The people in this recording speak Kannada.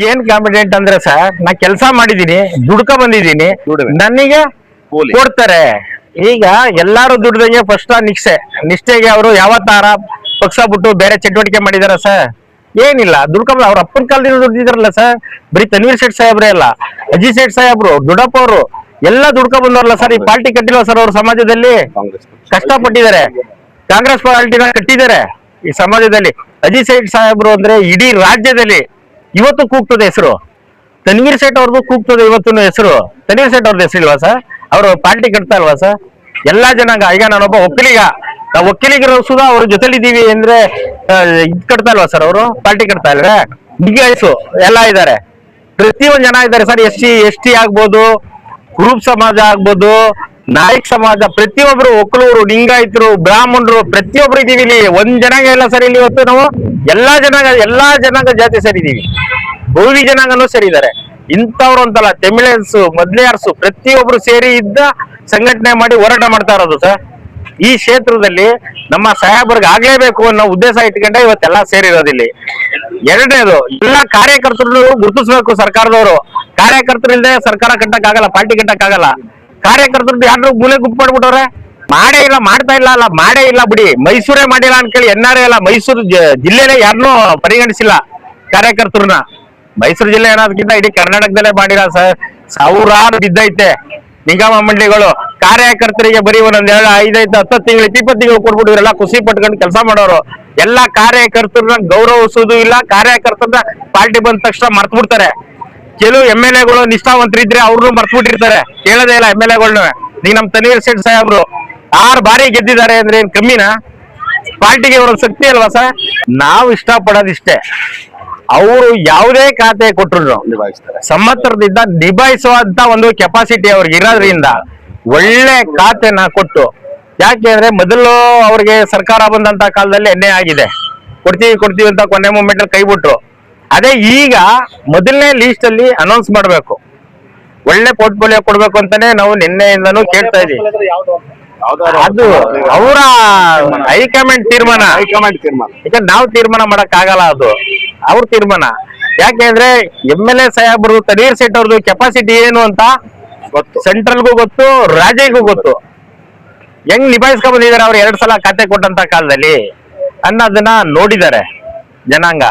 ಏನ್ ಕಾಂಪಿಟೆಂಟ್ ಅಂದ್ರೆ ಸರ್, ನಾ ಕೆಲಸ ಮಾಡಿದೀನಿ, ದುಡ್ಕ ಬಂದಿದ್ದೀನಿ, ನನಗೆ ಕೊಡ್ತಾರೆ. ಈಗ ಎಲ್ಲಾರು ದುಡ್ದಂಗೆ ಫಸ್ಟ್ ನಿಷ್ಠೆಗೆ ಅವರು ಯಾವತ್ತಾರ ಪಕ್ಷ ಬಿಟ್ಟು ಬೇರೆ ಚಟುವಟಿಕೆ ಮಾಡಿದಾರ ಸರ್? ಏನಿಲ್ಲ. ದುಡ್ಕೊಂಡ್ ಅವ್ರ ಅಪ್ಪನ ಕಾಲದಿಂದ ದುಡ್ದಿದಾರಲ್ಲ ಸರ್. ಬರೀ ತನ್ವೀರ್ ಸೇಠ್ ಸಾಹೇಬ್ರೆ ಅಲ್ಲ, ಅಜಿ ಸೇಠ್ ಸಾಹೇಬ್ರು, ದೊಡ್ಡಪ್ಪ ಅವರು ಎಲ್ಲ ದುಡ್ಕೊ ಬಂದವ್ರಲ್ಲ ಸರ್. ಈ ಪಾರ್ಟಿ ಕಟ್ಟಿಲ್ವ ಸರ್ ಅವ್ರ ಸಮಾಜದಲ್ಲಿ? ಕಷ್ಟಪಟ್ಟಿದ್ದಾರೆ, ಕಾಂಗ್ರೆಸ್ ಪಾರ್ಟಿನ ಕಟ್ಟಿದ್ದಾರೆ ಈ ಸಮಾಜದಲ್ಲಿ. ಅಜಿ ಸೇಠ್ ಸಾಹೇಬ್ರು ಅಂದ್ರೆ ಇಡೀ ರಾಜ್ಯದಲ್ಲಿ ಇವತ್ತು ಕೂಗ್ತದೆ ಹೆಸರು. ತನ್ವೀರ್ ಸೇಠ್ ಅವ್ರದ್ದು ಕೂಗ್ತದೆ ಇವತ್ತು ಹೆಸರು. ತನ್ವೀರ್ ಸೇಠ್ ಅವ್ರದ್ದು ಹೆಸರಿಲ್ವಾ ಸರ್? ಅವರು ಪಾರ್ಟಿ ಕಟ್ತಾ ಇಲ್ವಾ ಸರ್? ಎಲ್ಲಾ ಜನಾಂಗ, ಈಗ ನಾನೊಬ್ಬ ಒಕ್ಕಲಿಗ, ಒಕ್ಕಲಿಗರು ಸುಧಾ ಅವ್ರ ಜೊತೆಲಿದ್ದೀವಿ ಅಂದ್ರೆ ಇದ್ ಕಟ್ತಾ ಇಲ್ವಾ ಸರ್? ಅವರು ಪಾರ್ಟಿ ಕಟ್ತಾ ಇಲ್ವೇ? ಬಿಗ್ಗಾಯಿಸು ಎಲ್ಲ ಇದ್ದಾರೆ, ಪ್ರತಿಯೊಂದು ಜನ ಇದ್ದಾರೆ ಸರ್. ಎಸ್ ಟಿ ಆಗ್ಬೋದು, ಕುರುಬ್ ಸಮಾಜ ಆಗ್ಬೋದು, ನಾಯಕ್ ಸಮಾಜ, ಪ್ರತಿಯೊಬ್ರು, ಒಕ್ಕಲೂರು, ಲಿಂಗಾಯತರು, ಬ್ರಾಹ್ಮಣರು, ಪ್ರತಿಯೊಬ್ರು ಇದೀವಿ ಇಲ್ಲಿ. ಒಂದ್ ಜನಾಂಗ ಇಲ್ಲ ಸರ್ ಇಲ್ಲಿ ಇವತ್ತು. ನಾವು ಎಲ್ಲಾ ಜನಾಂಗ ಜಾತಿ ಸೇರಿದೀವಿ. ಬಹುವಿ ಜನಾಂಗನೂ ಸೇರಿದ್ದಾರೆ. ಇಂಥವ್ರು ಅಂತಲ್ಲ, ತಮಿಳಿಯನ್ಸು, ಮೊದ್ಲಿಯಾರ್ಸು, ಪ್ರತಿಯೊಬ್ರು ಸೇರಿ ಇದ್ದ ಸಂಘಟನೆ ಮಾಡಿ ಹೋರಾಟ ಮಾಡ್ತಾ ಇರೋದು ಸರ್. ಈ ಕ್ಷೇತ್ರದಲ್ಲಿ ನಮ್ಮ ಸಾಹೇಬರ್ಗೆ ಆಗ್ಲೇಬೇಕು ಅನ್ನೋ ಉದ್ದೇಶ ಇಟ್ಕೊಂಡೆ ಇವತ್ತೆಲ್ಲ ಸೇರಿರೋದಿಲ್ಲಿ. ಎರಡನೇದು, ಎಲ್ಲಾ ಕಾರ್ಯಕರ್ತರು ಗುರುತಿಸ್ಬೇಕು ಸರ್ಕಾರದವರು. ಕಾರ್ಯಕರ್ತರು ಇಲ್ಲದೆ ಸರ್ಕಾರ ಕಟ್ಟಕ್ ಆಗಲ್ಲ, ಪಾರ್ಟಿ ಕಟ್ಟಕ್ ಆಗಲ್ಲ. ಕಾರ್ಯಕರ್ತರದ್ದು ಯಾರು ಮೂಲೆ ಗುಂಪು ಮಾಡ್ಬಿಟ್ಟವ್ರೆ. ಮಾಡೇ ಇಲ್ಲ, ಮಾಡ್ತಾ ಇಲ್ಲ. ಅಲ್ಲ, ಮಾಡೇ ಇಲ್ಲ ಬಿಡಿ, ಮೈಸೂರೇ ಮಾಡಿಲ್ಲ ಅನ್ಕೇಳಿ. ಎನ್ಆರ್ಐ ಅಲ್ಲ, ಮೈಸೂರು ಜಿಲ್ಲೆನೇ ಯಾರನ್ನೂ ಪರಿಗಣಿಸಿಲ್ಲ ಕಾರ್ಯಕರ್ತರನ್ನ. ಮೈಸೂರು ಜಿಲ್ಲೆ ಅನ್ನೋದಕ್ಕಿಂತ ಇಡೀ ಕರ್ನಾಟಕದಲ್ಲೇ ಮಾಡಿಲ್ಲ ಸರ್. ಸಾವಿರಾರು ಬಿದ್ದೈತೆ ನಿಗಮ ಮಂಡಳಿಗಳು. ಕಾರ್ಯಕರ್ತರಿಗೆ ಬರೀ ಒಂದೊಂದ್ 5 10 ತಿಂಗಳು 20 ತಿಂಗಳು ಕೊಟ್ಬಿಟ್ಟು ಇವರೆಲ್ಲ ಖುಷಿ ಪಟ್ಕೊಂಡು ಕೆಲಸ ಮಾಡೋರು. ಎಲ್ಲಾ ಕಾರ್ಯಕರ್ತರನ್ನ ಗೌರವಿಸೋದು ಇಲ್ಲ. ಕಾರ್ಯಕರ್ತರನ್ನ ಪಾರ್ಟಿ ಬಂದ ತಕ್ಷಣ ಮರ್ತ್ ಬಿಡ್ತಾರೆ. ಕೆಲವು MLA ಗಳು ನಿಷ್ಠಾವಂತರಿದ್ರೆ ಅವ್ರನ್ನು ಮರ್ತ್ಬಿಟ್ಟಿರ್ತಾರೆ, ಕೇಳದೇ ಇಲ್ಲ MLA ಗಳನ್ನ. ಈಗ ನಮ್ ತನ್ವೀರ್ ಸೇಠ್ ಸಾಹೇಬ್ರು 6 ಬಾರಿ ಗೆದ್ದಿದ್ದಾರೆ ಅಂದ್ರೆ ಏನ್ ಕಮ್ಮಿನಾ? ಪಾರ್ಟಿಗೆ ಅವ್ರ ಶಕ್ತಿ ಅಲ್ವಾ ಸರ್? ನಾವು ಇಷ್ಟಪಡೋದಿಷ್ಟೇ, ಅವರು ಯಾವುದೇ ಖಾತೆ ಕೊಟ್ಟರು ಸಮರ್ಥದಿಂದ ನಿಭಾಯಿಸುವಂತ ಒಂದು ಕೆಪಾಸಿಟಿ ಅವ್ರಿಗೆ ಇರೋದ್ರಿಂದ ಒಳ್ಳೆ ಖಾತೆನ ಕೊಟ್ಟು. ಯಾಕೆ ಅಂದ್ರೆ ಮೊದಲು ಅವ್ರಿಗೆ ಸರ್ಕಾರ ಬಂದಂತ ಕಾಲದಲ್ಲಿ ಎಣ್ಣೆ ಆಗಿದೆ, ಕೊಡ್ತೀವಿ ಅಂತ ಕೊನೆ ಮೂಮೆಂಟ್ ಅಲ್ಲಿ ಕೈ ಬಿಟ್ರು. ಅದೇ ಈಗ ಮೊದಲನೇ ಲೀಸ್ಟ್ ಅಲ್ಲಿ ಅನೌನ್ಸ್ ಮಾಡ್ಬೇಕು, ಒಳ್ಳೆ ಪೋರ್ಟ್ಫೋಲಿಯೋ ಕೊಡ್ಬೇಕು ಅಂತಾನೆ ನಾವು ನಿನ್ನೆಯಿಂದನೂ ಕೇಳ್ತಾ ಇದೀವಿ. ಅದು ಅವರ ಹೈಕಮಾಂಡ್ ತೀರ್ಮಾನ. ಈಗ ನಾವು ತೀರ್ಮಾನ ಮಾಡಕ್ ಆಗಲ್ಲ, ಅದು ಅವ್ರ ತೀರ್ಮಾನ. ಯಾಕೆಂದ್ರೆ MLA ಸಾಹೇಬರು, ತನ್ವೀರ್ ಸೇಠ್ ಅವ್ರದ್ದು ಕೆಪಾಸಿಟಿ ಏನು ಅಂತ ಸೆಂಟ್ರಲ್ಗೂ ಗೊತ್ತು, ರಾಜ್ಯಕ್ಕೂ ಗೊತ್ತು. ಹೆಂಗ್ ನಿಭಾಯಿಸ್ಕೊಂಡ್ ಬಂದಿದ್ದಾರೆ ಅವ್ರು 2 ಸಲ ಖಾತೆ ಕೊಟ್ಟಂತ ಕಾಲದಲ್ಲಿ ಅನ್ನೋದನ್ನ ನೋಡಿದ್ದಾರೆ ಜನಾಂಗ.